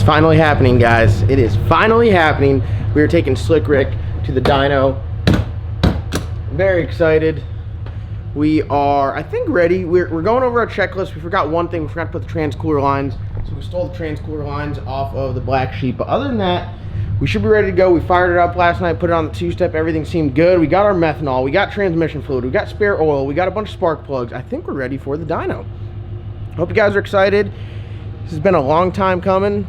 finally happening, guys. It is finally happening. We are taking Slick Rick to the dyno. Very excited. We are, I think, ready. We're going over our checklist. We forgot one thing. We forgot to put the transcooler lines. So we stole the transcooler lines off of the black sheep. But other than that, we should be ready to go. We fired it up last night, put it on the two-step. Everything seemed good. We got our methanol. We got transmission fluid. We got spare oil. We got a bunch of spark plugs. I think we're ready for the dyno. Hope you guys are excited. This has been a long time coming.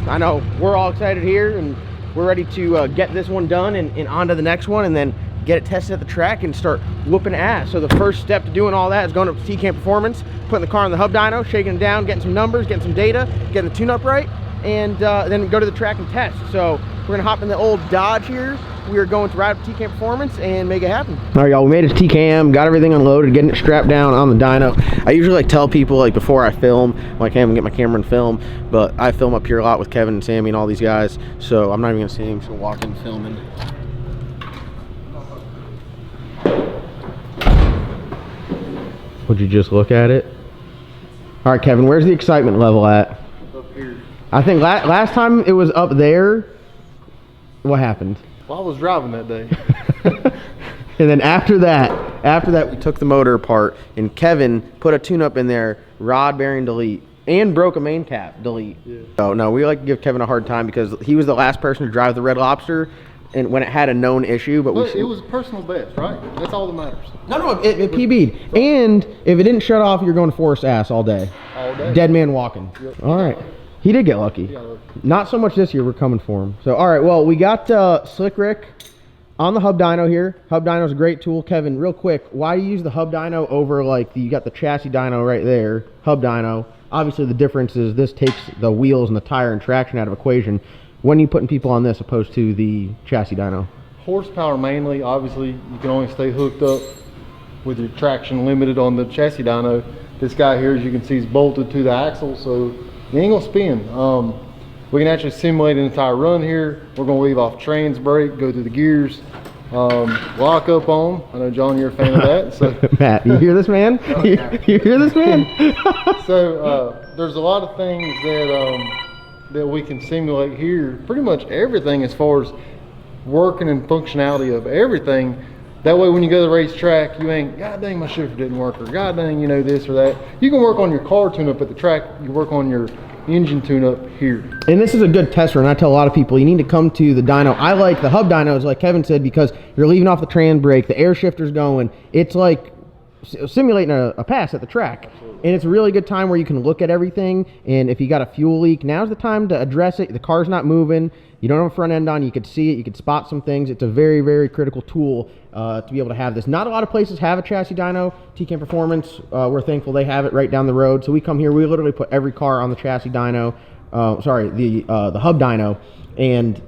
I know we're all excited here, and we're ready to get this one done and on to the next one, and then get it tested at the track and start whooping ass. So the first step to doing all that is going up to TCAM Performance, putting the car on the hub dyno, shaking it down, getting some numbers, getting some data, getting the tune-up right, and then go to the track and test. So we're gonna hop in the old Dodge here. We are going to ride up TCAM Performance and make it happen. All right, y'all, we made it to TCAM, got everything unloaded, getting it strapped down on the dyno. I usually like tell people like before I film, like, hey, I'm gonna get my camera and film, but I film up here a lot with Kevin and Sammy and all these guys, so I'm not even gonna see him, so walk in filming. Would you just look at it? All right, Kevin, where's the excitement level at? Up here. I think last time it was up there. What happened? Well, I was driving that day. And then after that, we took the motor apart, and Kevin put a tune-up in there, rod bearing delete, and broke a main cap delete. Yeah. Oh no, we like to give Kevin a hard time because he was the last person to drive the Red Lobster, and when it had a known issue, but it was personal best, right? That's all that matters. No, it PB'd. And if it didn't shut off, you're going to force ass all day. All day. Dead man walking. Yep. All right. He did get lucky. Not so much this year. We're coming for him. So, all right. Well, we got Slick Rick on the hub dyno here. Hub dyno is a great tool. Kevin, real quick, why do you use the hub dyno over like you got the chassis dyno right there? Hub dyno. Obviously, the difference is this takes the wheels and the tire and traction out of equation. When are you putting people on this opposed to the chassis dyno? Horsepower mainly. Obviously, you can only stay hooked up with your traction limited on the chassis dyno. This guy here, as you can see, is bolted to the axle, so you ain't gonna spin. We can actually simulate an entire run here. We're gonna leave off trans brake, go through the gears, lock up on. I know, John, you're a fan of that. So Matt, you hear this, man? Oh, you hear this, man? So there's a lot of things that we can simulate here. Pretty much everything as far as working and functionality of everything. That way when you go to the racetrack, you ain't, God dang, my shifter didn't work, or God dang, you know, this or that. You can work on your car tune-up at the track. You can work on your engine tune-up here. And this is a good test run. I tell a lot of people, you need to come to the dyno. I like the hub dynos, like Kevin said, because you're leaving off the trans brake, the air shifter's going. It's like simulating a pass at the track. Absolutely. And it's a really good time where you can look at everything, and if you got a fuel leak, now's the time to address it. The car's not moving, you don't have a front end on, you could see it, you could spot some things. It's a very, very critical tool to be able to have this. Not a lot of places have a chassis dyno. TCAM Performance, we're thankful they have it right down the road. So we come here, we literally put every car on the chassis dyno, the hub dyno, and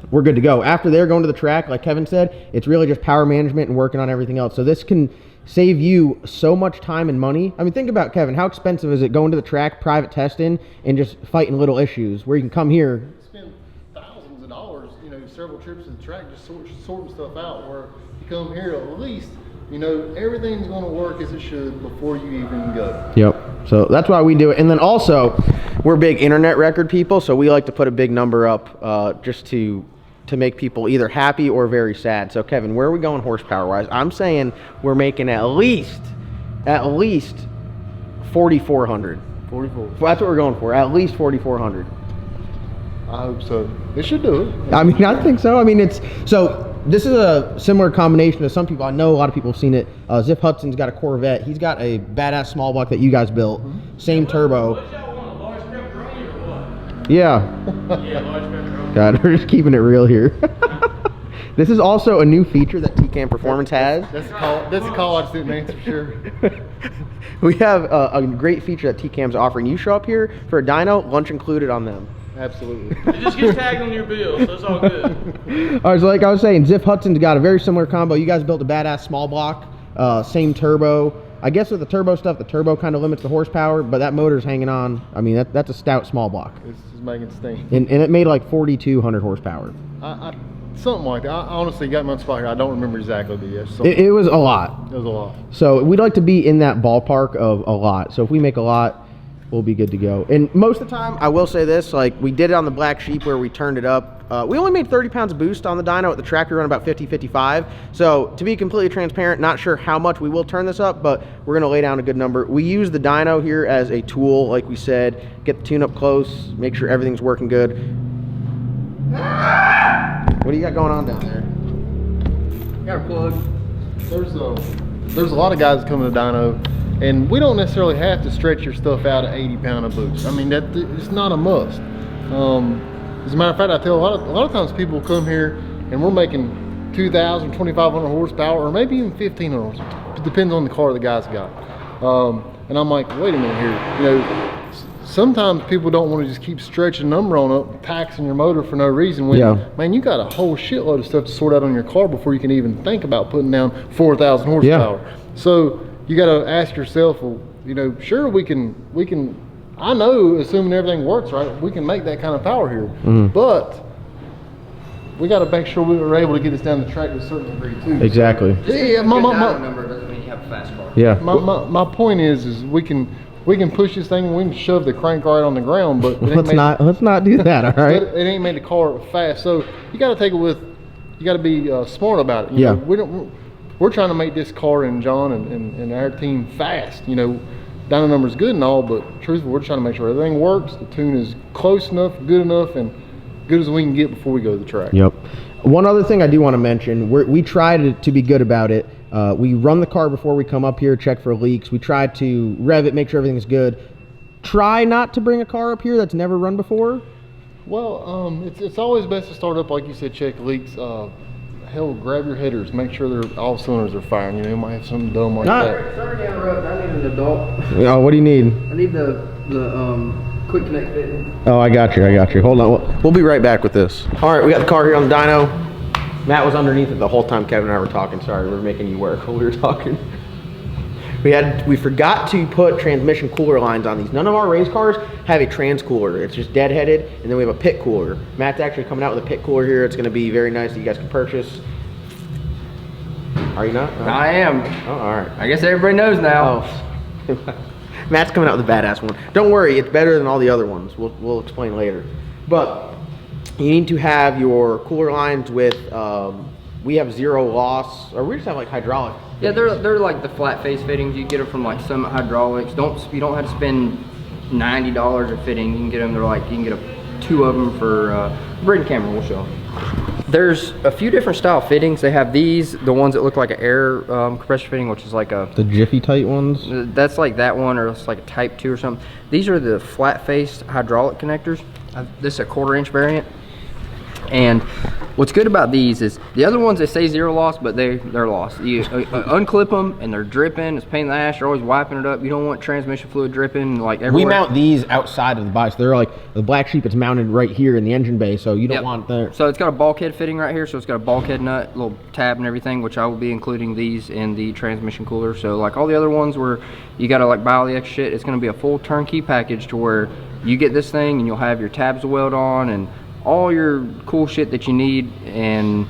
we're good to go. After they're going to the track, like Kevin said, it's really just power management and working on everything else. So this can save you so much time and money. I mean, think about, Kevin, how expensive is it going to the track, private testing, and just fighting little issues where you can come here. Spend thousands of dollars, you know, several trips to the track just sorting stuff out, where you come here at least, you know, everything's going to work as it should before you even go. Yep. So that's why we do it. And then also, we're big internet record people, so we like to put a big number up just to make people either happy or very sad. So Kevin, where are we going horsepower wise? I'm saying we're making at least 4,400. 44. That's what we're going for. At least 4,400. I hope so. It should do it. I mean, I think so. I mean, this is a similar combination to some people. I know a lot of people have seen it. Zip Hudson's got a Corvette. He's got a badass small block that you guys built. Mm-hmm. Same turbo. Yeah. God, we're just keeping it real here. This is also a new feature that TCAM Performance has. That's a call I just didn't answer for sure. We have a great feature that TCAM's offering. You show up here for a dyno, lunch included on them. Absolutely. It just gets tagged on your bill, so it's all good. All right, so like I was saying, Zip Hudson's got a very similar combo. You guys built a badass small block, same turbo. I guess with the turbo stuff, the turbo kind of limits the horsepower, but that motor's hanging on. I mean, that's a stout small block. It's just making steam. And it made like 4,200 horsepower. Something like that. I honestly got my spot here. I don't remember exactly, but yes. It was a lot. It was a lot. So we'd like to be in that ballpark of a lot. So if we make a lot, we'll be good to go. And most of the time, I will say this, like we did it on the Black Sheep where we turned it up. We only made 30 pounds of boost on the dyno. At the track, we run about 50, 55. So to be completely transparent, not sure how much we will turn this up, but we're gonna lay down a good number. We use the dyno here as a tool, like we said, get the tune up close, make sure everything's working good. What do you got going on down there? Got a plug. There's a lot of guys that come to the dyno, and we don't necessarily have to stretch your stuff out at 80 pound of boost. I mean, it's not a must. As a matter of fact, I tell a lot of times people come here and we're making 2,000, 2,500 horsepower, or maybe even 1,500 horsepower. It depends on the car the guy's got. And I'm like, wait a minute here. You know, sometimes people don't want to just keep stretching the number on up, taxing your motor for no reason. When, man, you got a whole shitload of stuff to sort out on your car before you can even think about putting down 4,000 horsepower. So you got to ask yourself, well, you know, sure we can. I know, assuming everything works right, we can make that kind of power here, but we got to make sure we were able to get this down the track to a certain degree too. Exactly. Yeah, my number doesn't mean you have a fast car. Yeah. My point is we can push this thing and we can shove the crank right on the ground, but let's not do that. All right. It ain't made the car fast, so you got to take it with. You got to be smart about it. You know, we're trying to make this car and John and our team fast. You know. Dyno number's good and all, but truthfully, we're trying to make sure everything works, the tune is close enough, good enough, and good as we can get before we go to the track. Yep. One other thing I do want to mention, we try to be good about it. We run the car before we come up here, check for leaks. We try to rev it, make sure everything's good. Try not to bring a car up here that's never run before. Well, it's always best to start up, like you said, check leaks. Hell, grab your headers, make sure all cylinders are firing. You know, you might have something dumb like that. Sorry to interrupt. I need an adult. Oh, what do you need? I need the quick connect fitting. Oh, I got you. Hold on. We'll be right back with this. All right, we got the car here on the dyno. Matt was underneath it the whole time Kevin and I were talking. Sorry, we were making you work while we were talking. We forgot to put transmission cooler lines on these. None of our race cars have a trans cooler. It's just deadheaded, and then we have a pit cooler. Matt's actually coming out with a pit cooler here. It's going to be very nice that you guys can purchase. Are you not? Oh. I am. Oh, all right. I guess everybody knows now. Oh. Matt's coming out with a badass one. Don't worry, it's better than all the other ones. We'll explain later. But you need to have your cooler lines with. We have zero loss, or we just have like hydraulic. Yeah, they're like the flat face fittings. You get them from like Summit Hydraulics. You don't have to spend $90 a fitting. You can get them. They're like you can get two of them for Braden camera. We'll show them. There's a few different style fittings. They have these, the ones that look like an air compressor fitting, which is like the Jiffy tight ones. That's like that one, or it's like a Type 2 or something. These are the flat faced hydraulic connectors. This is a 1/4 inch variant. And what's good about these is the other ones, they say zero loss, but they're lost. You unclip them and they're dripping. It's a pain in the ass. You're always wiping it up. You don't want transmission fluid dripping like everywhere. We mount these outside of the bike. So they're like the Black Sheep. It's mounted right here in the engine bay, so you don't want that. So it's got a bulkhead fitting right here. So it's got a bulkhead nut, little tab and everything, which I will be including these in the transmission cooler. So like all the other ones where you got to like buy all the extra shit, it's going to be a full turnkey package to where you get this thing and you'll have your tabs to weld on and all your cool shit that you need, and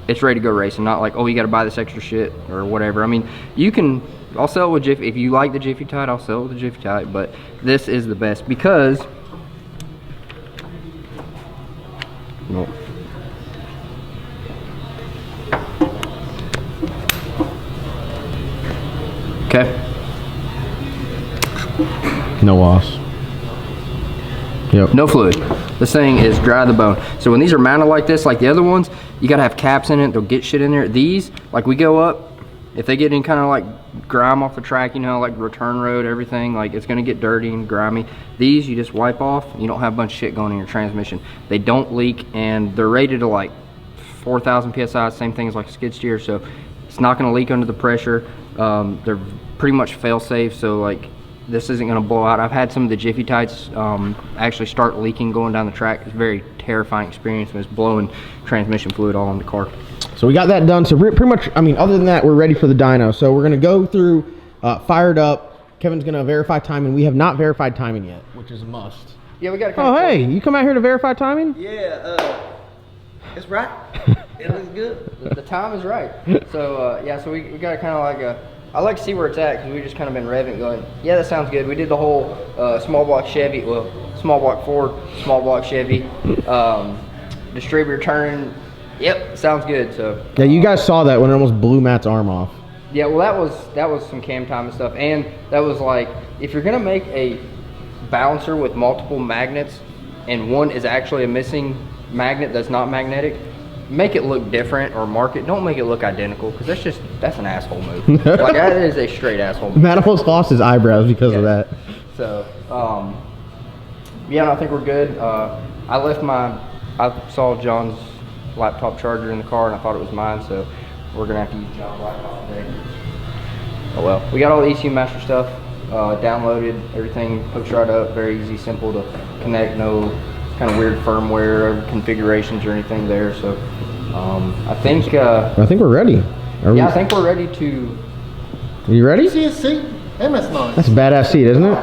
it's ready to go racing. Not like, oh, you got to buy this extra shit or whatever. I mean, I'll sell it with Jiffy. If you like the Jiffy Tide, I'll sell it with the Jiffy Tide, but this is the best because okay. No loss. Yep. No fluid. This thing is dry to the bone. So when these are mounted like this, like the other ones, you gotta have caps in it. They'll get shit in there. These, like we go up, if they get any kind of like grime off the track, you know, like return road, everything, like it's gonna get dirty and grimy. These you just wipe off. You don't have a bunch of shit going in your transmission. They don't leak, and they're rated to like 4,000 psi. Same thing as like a skid steer, so it's not gonna leak under the pressure. They're pretty much fail safe, so like this isn't going to blow out. I've had some of the Jiffy Tights actually start leaking going down the track. It's a very terrifying experience when it's blowing transmission fluid all on the car. So we got that done. So pretty much, I mean, other than that, we're ready for the dyno. So we're going to go through, fired up. Kevin's going to verify timing. We have not verified timing yet, which is a must. Yeah, we got to Oh, hey, you come out here to verify timing? Yeah, it's right. It looks good. The time is right. So, yeah, so we got to kind of like I like to see where it's at because we just kind of been revving, going, yeah, that sounds good. We did the whole small block Chevy, well, small block Ford, small block Chevy, distributor turning. Yep, sounds good. So Yeah, you guys saw that when it almost blew Matt's arm off. yeah, well, that was some cam time and stuff, and that was like, if you're gonna make a balancer with multiple magnets, and one is actually a missing magnet that's not magnetic, make it look different or mark it. Don't make it look identical, because that's an asshole move. Like, that is a straight asshole move. Matt almost lost his eyebrows because of that. So, yeah, I think we're good. I saw John's laptop charger in the car, and I thought it was mine, so we're gonna have to use John's laptop today. Oh well, we got all the ECU master stuff downloaded. Everything hooks right up, very easy, simple to connect. No kind of weird firmware or configurations or anything there. So I think we're ready. I think we're ready to. Are you ready? See his seat? That's nice. That's a badass seat, isn't it?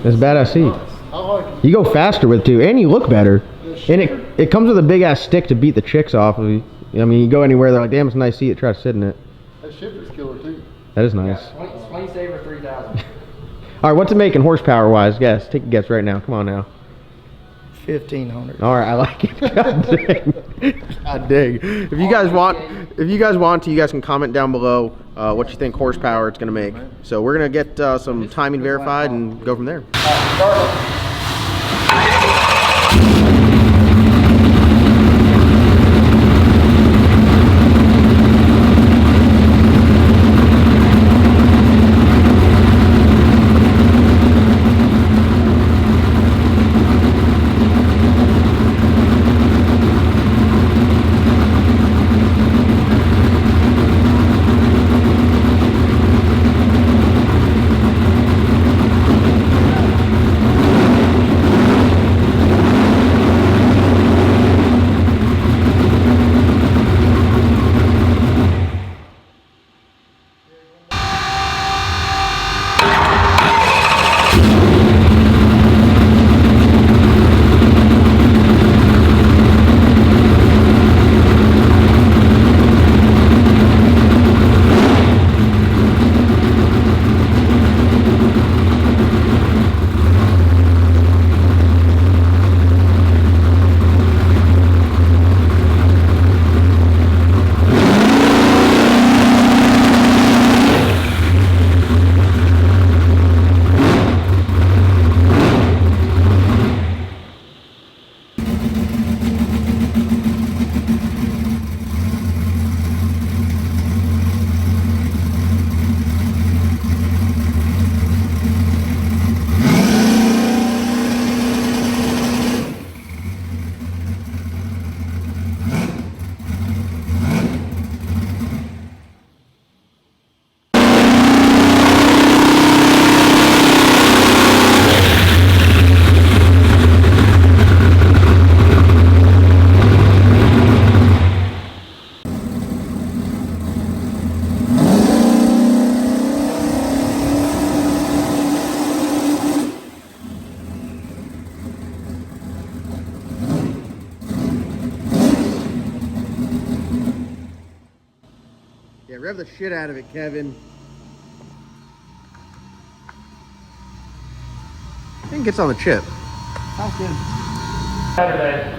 That's a badass seat. I like it. You go faster with it too, and you look better. And it comes with a big ass stick to beat the chicks off of you. I mean, you go anywhere, they're like, damn, it's a nice seat. Try to sit in it. That shifter's killer too. That is nice. Swing Saver 3000. All right, what's it making horsepower wise? Guess. Take a guess right now. Come on now. 1,500. All right, I like it. God dang. God dang. If you guys want to, you guys can comment down below what you think horsepower it's gonna make. So we're gonna get some timing verified and go from there. Yeah, rev the shit out of it, Kevin. I think it's on the chip. Sounds good. Saturday.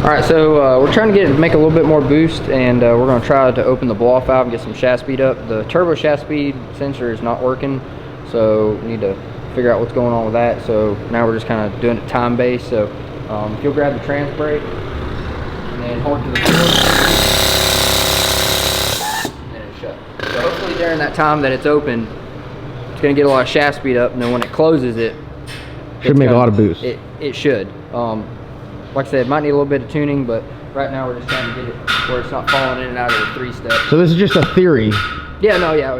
Alright, so we're trying to make a little bit more boost, and we're going to try to open the blow-off valve and get some shaft speed up. The turbo shaft speed sensor is not working, so we need to figure out what's going on with that. So now we're just kind of doing it time-based. So if you'll grab the trans brake and then hold to the floor, and it's shut. So hopefully during that time that it's open, it's going to get a lot of shaft speed up, and then when it closes it, Should make a lot of boost. It should. like I said, might need a little bit of tuning, but right now we're just trying to get it where it's not falling in and out of the 3-step. So this is just a theory. Yeah, no, yeah.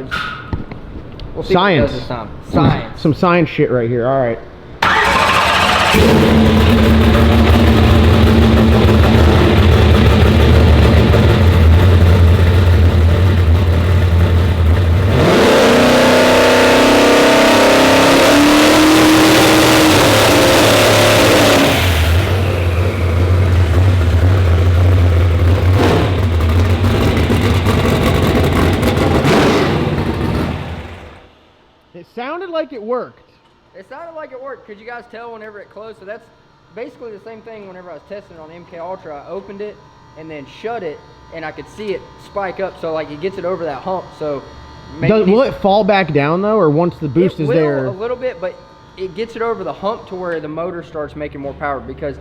We'll see what it does this time. Science. Some science shit right here. All right. It sounded like it worked. It sounded like it worked. Could you guys tell whenever it closed? So that's basically the same thing whenever I was testing it on the MK Ultra. I opened it and then shut it, and I could see it spike up. So like it gets it over that hump. So will it fall back down though, or once the boost is there? A little bit, but it gets it over the hump to where the motor starts making more power. Because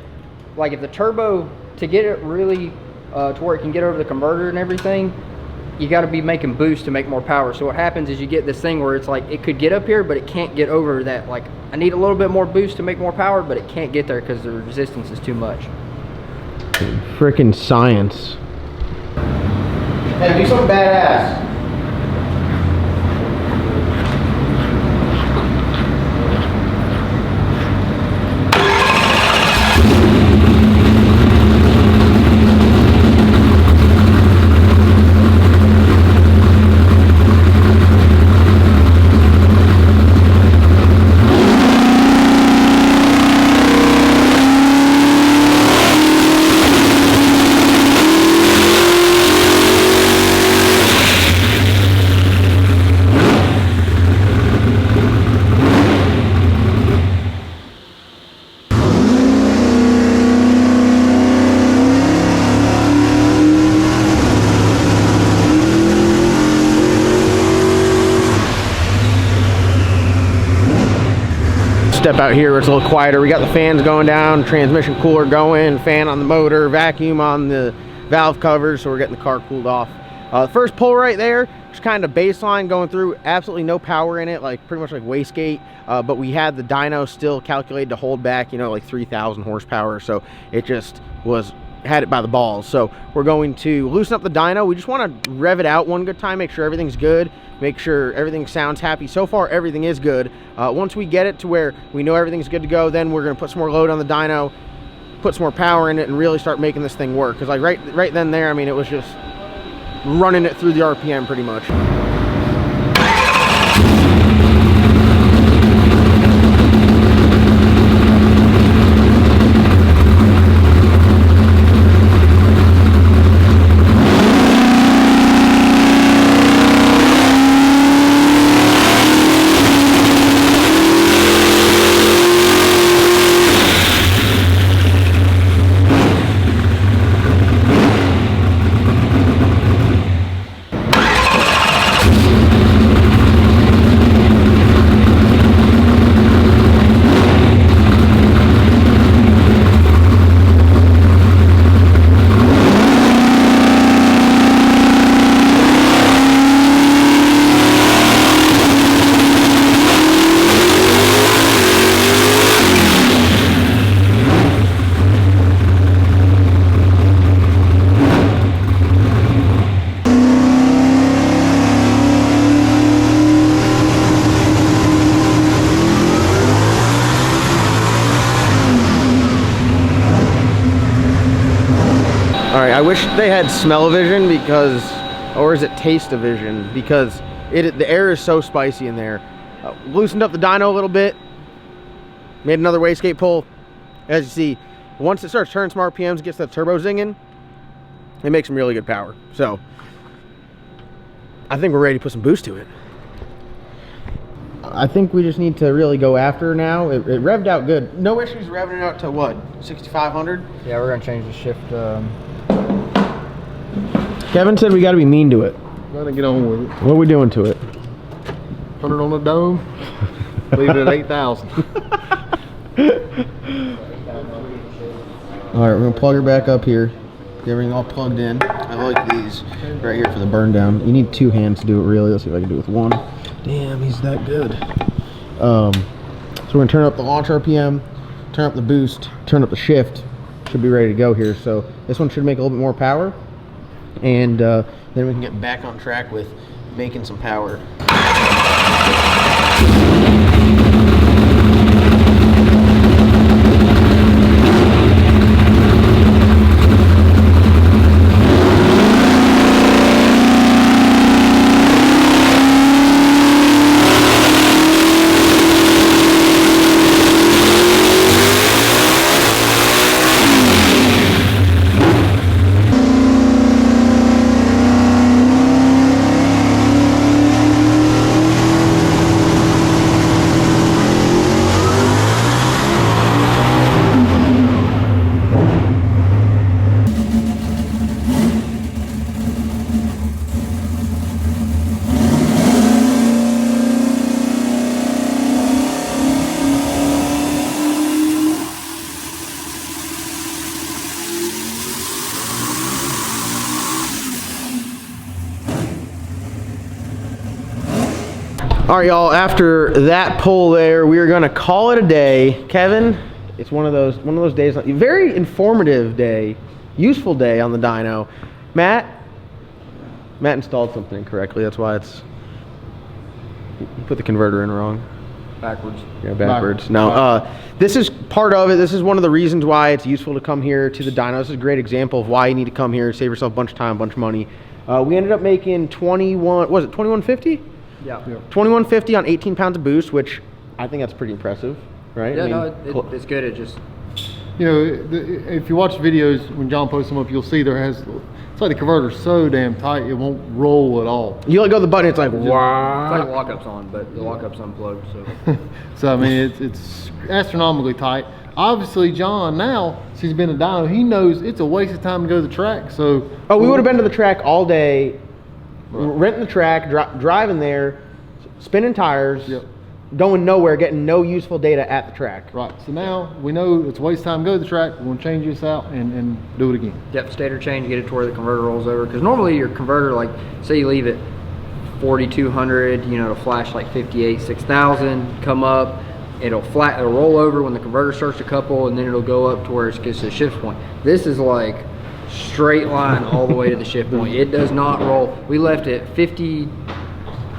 like if the turbo, to get it really to where it can get over the converter and everything, you got to be making boost to make more power. So what happens is you get this thing where it's like it could get up here, but it can't get over that. Like I need a little bit more boost to make more power, but it can't get there because the resistance is too much. Freaking science. Hey, do something badass. Step out here where it's a little quieter. We got the fans going down, transmission cooler going, fan on the motor, vacuum on the valve covers, so we're getting the car cooled off. The first pull right there, just kind of baseline going through, absolutely no power in it, like pretty much like wastegate, but we had the dyno still calculated to hold back, you know, like 3,000 horsepower, so it just had it by the balls. So we're going to loosen up the dyno. We just want to rev it out one good time, make sure everything's good, make sure everything sounds happy. So far everything is good. Once we get it to where we know everything's good to go, then we're going to put some more load on the dyno, put some more power in it, and really start making this thing work. Because like right then there, I mean, it was just running it through the RPM pretty much. Alright, I wish they had smell-o-vision because, or is it taste-o-vision? Because the air is so spicy in there. Loosened up the dyno a little bit, made another wastegate pull. As you see, once it starts turning some RPMs, gets that turbo zinging, it makes some really good power. So, I think we're ready to put some boost to it. I think we just need to really go after now. It revved out good. No issues revving it out to what, 6,500? Yeah, we're gonna change the shift. Kevin said we got to be mean to it. Gotta get on with it. What are we doing to it? Put it on the dome. Leave it at 8,000. All right, we're gonna plug her back up here. Get everything all plugged in. I like these right here for the burn down. You need two hands to do it really. Let's see if I can do it with one. Damn, he's that good. So we're gonna turn up the launch RPM, turn up the boost, turn up the shift, should be ready to go here. So this one should make a little bit more power, and then we can get back on track with making some power. All right, y'all, after that pull there, we are gonna call it a day. Kevin, it's one of those days, very informative day, useful day on the dyno. Matt installed something incorrectly, that's why you put the converter in wrong. Backwards. Yeah, backwards. No, this is part of it. This is one of the reasons why it's useful to come here to the dyno. This is a great example of why you need to come here, save yourself a bunch of time, a bunch of money. We ended up making 2150? Yeah. 2150 on 18 pounds of boost, which I think that's pretty impressive, right? Yeah, I mean, no, it's good. It just, You know, if you watch videos when John posts them up, you'll see it's like the converter's so damn tight it won't roll at all. you let go of the button, it's like it's wow. like the lockup's on, but the lockup's unplugged. So So I mean, it's astronomically tight. Obviously, John now, since he's been a dyno, he knows it's a waste of time to go to the track. So We would have been to the track all day, renting the track, driving there, spinning tires, Yep. going nowhere, getting no useful data at the track. Right. So now we know it's a waste of time to go to the track. We're gonna change this out and do it again. yep, stator change, get it to where the converter rolls over. Because normally your converter, like, say you leave it 4,200, you know, it'll flash like 58, 6,000, come up, it'll roll over when the converter starts to couple, and then it'll go up to where it gets to the shift point. This is like straight line all the way to the shift point. It does not roll. We left it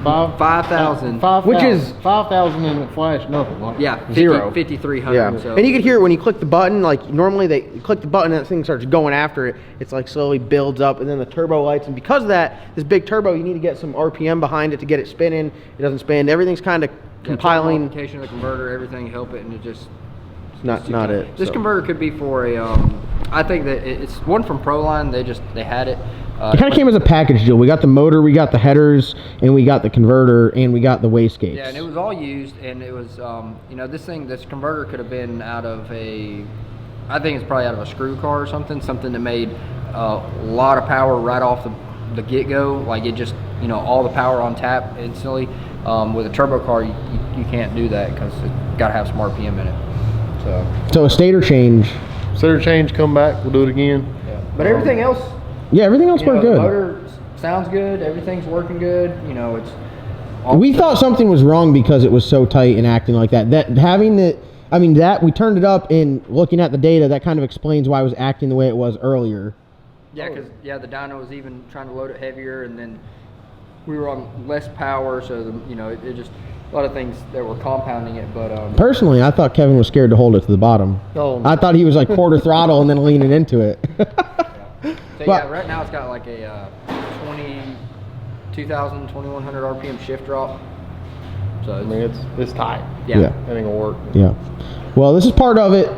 5,000. Which is 5,000 and it flashed nothing. Like, Yeah, 5,300. Yeah, So. and you can hear it when you click the button. Like normally, they click the button and that thing starts going after it. It's like slowly builds up, and then the turbo lights. And because of that, this big turbo, you need to get some RPM behind it to get it spinning. It doesn't spin. Everything's kind of compiling. Modification of the converter, everything help it, and it just. Not it. This so. converter could be for a. I think that it's one from Proline. They had it. It kind of came as a package deal. We got the motor, we got the headers, and we got the converter, and we got the wastegates. Yeah, and it was all used, and it was, you know, this converter could have been out of I think it's probably out of a screw car or something that made a lot of power right off the get-go. Like it just, you know, all the power on tap instantly. With a turbo car, you can't do that because it's got to have some RPM in it. So a stator change. Stator change, come back, we'll do it again. Yeah. But everything else. Yeah, everything else worked good. The motor sounds good. Everything's working good. You know, it's. We thought something was wrong because it was so tight and acting like that. We turned it up, and looking at the data, that kind of explains why it was acting the way it was earlier. Yeah, because the dyno was even trying to load it heavier, and then we were on less power, so it just a lot of things that were compounding it. But personally, I thought Kevin was scared to hold it to the bottom. Oh. I thought he was like quarter throttle and then leaning into it. So yeah, right now it's got like a 2,000, 2,100 RPM shift drop. So I mean, it's tight. Yeah. That ain't gonna work. Yeah. Well, this is part of it.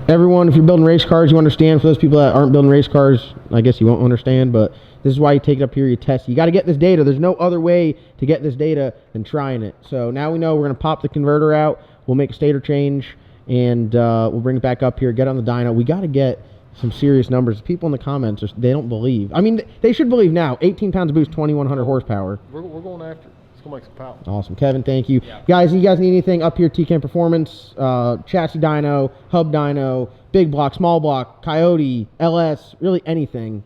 Everyone, if you're building race cars, you understand. For those people that aren't building race cars, I guess you won't understand, but this is why you take it up here, you test. You got to get this data. There's no other way to get this data than trying it. So now we know we're going to pop the converter out. We'll make a stator change, and we'll bring it back up here, get on the dyno. We got to get some serious numbers. People in the comments, they don't believe. I mean, they should believe now. 18 pounds of boost, 2,100 horsepower. We're going after it. It's going to make some power. Awesome. Kevin, thank you. Yeah. Guys, you guys need anything up here, TCAM Performance, chassis dyno, hub dyno, big block, small block, Coyote, LS, really anything.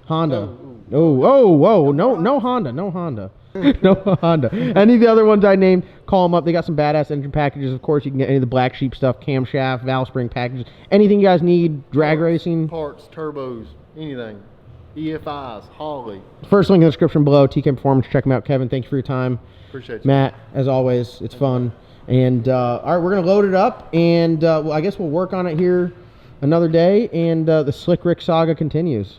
Honda. No Honda. No Honda. No Honda. Any of the other ones I named, call them up. They got some badass engine packages. Of course, you can get any of the black sheep stuff, camshaft, valve spring packages. Anything you guys need, drag racing. Parts, turbos, anything. EFIs, Holley. First link in the description below, TK Performance. Check them out. Kevin, thank you for your time. Appreciate you. Matt, as always, it's fun. And all right, we're gonna load it up, and well, I guess we'll work on it here another day, and the Slick Rick saga continues.